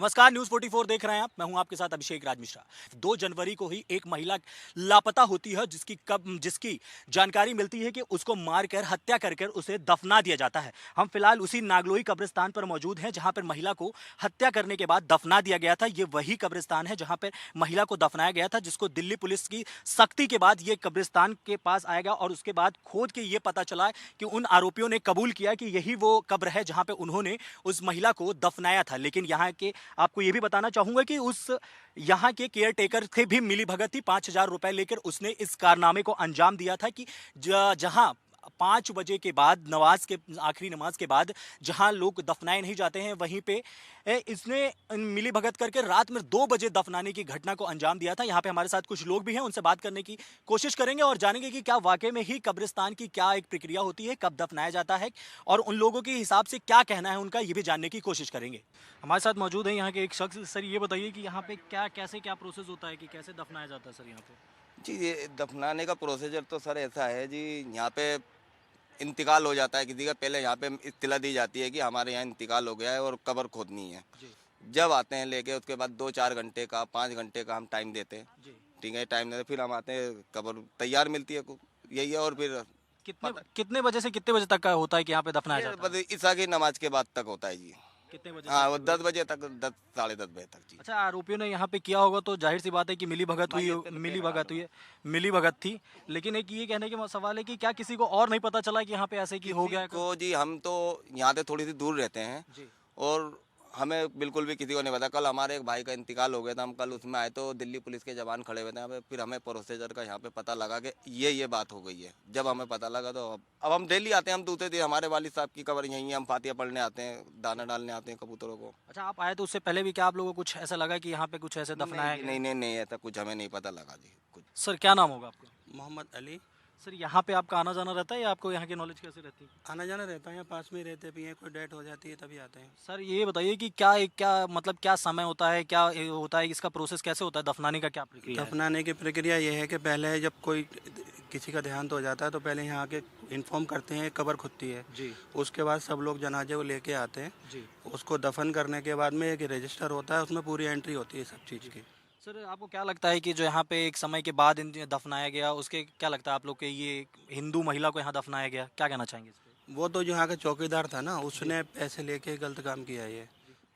नमस्कार, न्यूज़ 44 देख रहे हैं आप। मैं हूं आपके साथ अभिषेक राज मिश्रा। 2 जनवरी को ही एक महिला लापता होती है जिसकी जानकारी मिलती है कि उसको मारकर हत्या कर उसे दफना दिया जाता है। हम फिलहाल उसी नागलोई कब्रिस्तान पर मौजूद हैं जहां पर महिला को हत्या करने के बाद दफना दिया गया था। ये वही कब्रिस्तान है जहां पर महिला को दफनाया गया था, जिसको दिल्ली पुलिस की सख्ती के बाद ये कब्रिस्तान के पास आएगा और उसके बाद खोद के ये पता चला कि उन आरोपियों ने कबूल किया कि यही वो कब्र है जहां पे उन्होंने उस महिला को दफनाया था। लेकिन यहाँ के आपको ये भी बताना चाहूंगा कि उस यहाँ के केयर टेकर से भी मिली भगत थी। 5,000 रुपए लेकर उसने इस कारनामे को अंजाम दिया था कि जहां 5 बजे के बाद आखिरी नमाज के बाद जहां लोग दफनाए नहीं जाते हैं, वहीं पे इसने मिली भगत करके रात में 2 बजे दफनाने की घटना को अंजाम दिया था। यहाँ पे हमारे साथ कुछ लोग भी हैं, उनसे बात करने की कोशिश करेंगे और जानेंगे कि क्या वाकई में ही कब्रिस्तान की क्या एक प्रक्रिया होती है, कब दफनाया जाता है और उन लोगों के हिसाब से क्या कहना है उनका, ये भी जानने की कोशिश करेंगे। हमारे साथ मौजूद है यहाँ के एक शख्स। सर, ये बताइए कि यहाँ पे क्या प्रोसेस होता है कि कैसे दफनाया जाता है सर यहाँ पे? जी, ये दफनाने का प्रोसीजर तो सर ऐसा है जी। यहाँ पे इंतकाल हो जाता है किसी का, पहले यहाँ पे इत्तला दी जाती है कि हमारे यहाँ इंतकाल हो गया है और कब्र खोदनी है। जी जब आते हैं लेके, उसके बाद 2-4 घंटे का 5 घंटे का हम टाइम देते हैं। जी। ठीक है, टाइम देते फिर हम आते हैं, कब्र तैयार मिलती है यही है। और फिर कितने बजे से कितने बजे तक का होता है कि यहाँ पे दफनाया ये जाता है? ईसा की नमाज के बाद तक होता है जी। कितने बजे हाँ, से वो कितने 10 बजे तक, 10 साढ़े 10 बजे तक जी। अच्छा, आरोपियों ने यहाँ पे किया होगा तो जाहिर सी बात है कि मिली भगत थी। लेकिन एक ये कहने के सवाल है कि क्या किसी को और नहीं पता चला कि यहाँ पे ऐसे की हो गया है? को जी, हम तो यहाँ से थोड़ी सी दूर रहते हैं जी और हमें बिल्कुल भी किसी को नहीं पता। कल हमारे एक भाई का इंतकाल हो गया था, हम कल उसमें आए तो दिल्ली पुलिस के जवान खड़े हुए थे यहाँ पे। फिर हमें प्रोसीजर का यहाँ पे पता लगा कि ये बात हो गई है। जब हमें पता लगा तो अब हम डेली आते हैं। हम दूसरे दिन हमारे वालिद साहब की कब्र यहीं है, हम फातिया पढ़ने आते हैं, दाना डालने आते हैं कबूतरों को। अच्छा, आप आए तो उससे पहले भी क्या आप लोगों को कुछ ऐसा लगा कि यहाँ पे कुछ ऐसे दफनाया नहीं गया? नहीं नहीं नहीं, ऐसा कुछ हमें नहीं पता लगा जी कुछ। सर, क्या नाम होगा आपका? मोहम्मद अली। सर, यहाँ पे आपका आना जाना रहता है या आपको यहाँ की नॉलेज कैसे रहती है? आना जाना रहता है, पास में ही रहते भी हैं। कोई डेथ हो जाती है तभी आते हैं। सर, ये बताइए कि क्या समय होता है, क्या होता है, इसका प्रोसेस कैसे होता है, दफनाने का क्या प्रक्रिया है? दफनाने की प्रक्रिया ये है कि पहले जब कोई किसी का देहांत हो जाता है तो पहले यहाँ आके इन्फॉर्म करते हैं, कब्र खुदती है। जी उसके बाद सब लोग जनाजे को लेके आते हैं। जी। उसको दफन करने के बाद में एक रजिस्टर होता है, उसमें पूरी एंट्री होती है सब चीज़ की। सर, आपको क्या लगता है कि जो यहाँ पे एक समय के बाद दफनाया गया, उसके क्या लगता है आप लोग के, ये हिंदू महिला को यहाँ दफनाया गया, क्या कहना चाहेंगे इस पे? वो तो जो यहाँ का चौकीदार था ना, उसने पैसे लेके गलत काम किया है ये।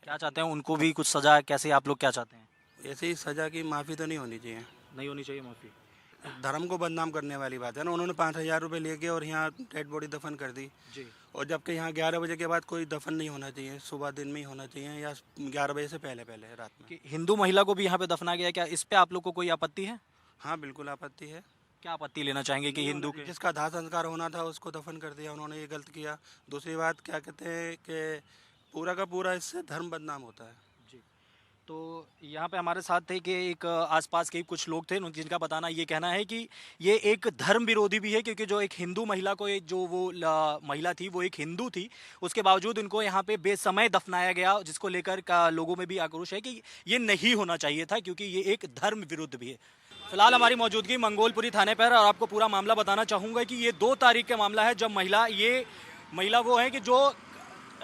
क्या चाहते हैं, उनको भी कुछ सजा, कैसे आप लोग क्या चाहते हैं? ऐसे ही सज़ा की माफ़ी तो नहीं होनी चाहिए। नहीं होनी चाहिए माफ़ी? धर्म को बदनाम करने वाली बात है ना। उन्होंने 5,000 रुपये लेके और यहाँ डेड बॉडी दफन कर दी। जी। और जबकि यहाँ 11 बजे के बाद कोई दफन नहीं होना चाहिए, सुबह दिन में ही होना चाहिए या 11 बजे से पहले पहले रात में। कि हिंदू महिला को भी यहाँ पे दफनाया गया, क्या इस पे आप लोग को कोई आपत्ति है? हाँ, बिल्कुल आपत्ति है। क्या आपत्ति लेना चाहेंगे कि हिंदू के? जिसका दाह संस्कार होना था उसको दफन कर दिया उन्होंने, ये गलत किया। दूसरी बात क्या कहते हैं कि पूरा का पूरा इससे धर्म बदनाम होता है। जी। तो यहाँ पे हमारे साथ थे कि एक आसपास के कुछ लोग थे जिनका बताना ये कहना है कि ये एक धर्म विरोधी भी है, क्योंकि जो एक हिंदू महिला को महिला थी वो एक हिंदू थी, उसके बावजूद इनको यहाँ पे बेसमय दफनाया गया, जिसको लेकर का लोगों में भी आक्रोश है कि ये नहीं होना चाहिए था, क्योंकि ये एक धर्म विरुद्ध भी है। फिलहाल हमारी मौजूदगी मंगोलपुरी थाने पर, और आपको पूरा मामला बताना चाहूँगा कि ये 2 तारीख का मामला है, जब महिला वो है कि जो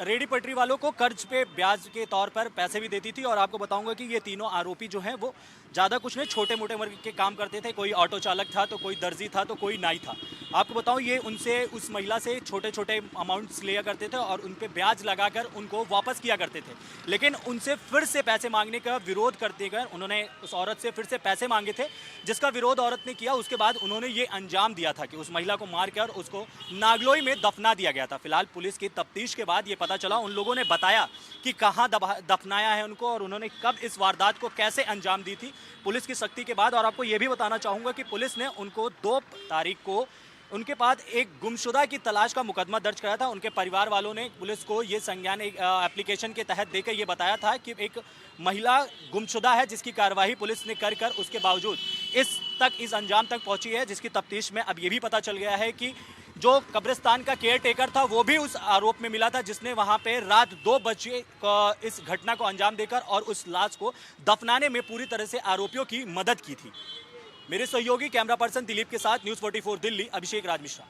रेडी पटरी वालों को कर्ज पे ब्याज के तौर पर पैसे भी देती थी। और आपको बताऊंगा कि ये तीनों आरोपी जो हैं वो ज़्यादा कुछ नहीं, छोटे मोटे वर्ग के काम करते थे। कोई ऑटो चालक था, तो कोई दर्जी था, तो कोई नाई था। आपको बताऊं, ये उस महिला से छोटे छोटे अमाउंट्स लिया करते थे और उन पे ब्याज लगाकर उनको वापस किया करते थे। लेकिन उनसे फिर से पैसे मांगने का विरोध करते गए, उन्होंने उस औरत से फिर से पैसे मांगे थे, जिसका विरोध औरत ने किया। उसके बाद उन्होंने ये अंजाम दिया था कि उस महिला को मारकर उसको नागलोई में दफना दिया गया था। फिलहाल पुलिस की तफ्तीश के बाद ये पता चला, उन लोगों ने बताया कि कहाँ दफनाया है उनको और उन्होंने कब इस वारदात को कैसे अंजाम दी थी पुलिस की सख्ती के बाद। और आपको ये भी बताना चाहूँगा कि पुलिस ने उनको 2 तारीख को उनके पास एक गुमशुदा की तलाश का मुकदमा दर्ज कराया था। उनके परिवार वालों ने पुलिस को ये संज्ञान एप्लीकेशन के तहत देकर ये बताया था कि एक महिला गुमशुदा है, जिसकी कार्रवाई पुलिस ने कर उसके बावजूद इस अंजाम तक पहुंची है, जिसकी तफ्तीश में अब ये भी पता चल गया है कि जो कब्रिस्तान का केयर टेकर था वो भी उस आरोप में मिला था, जिसने वहां पे रात 2 बजे इस घटना को अंजाम देकर और उस लाश को दफनाने में पूरी तरह से आरोपियों की मदद की थी। मेरे सहयोगी कैमरा पर्सन दिलीप के साथ न्यूज़ 44 दिल्ली, अभिषेक राज मिश्रा।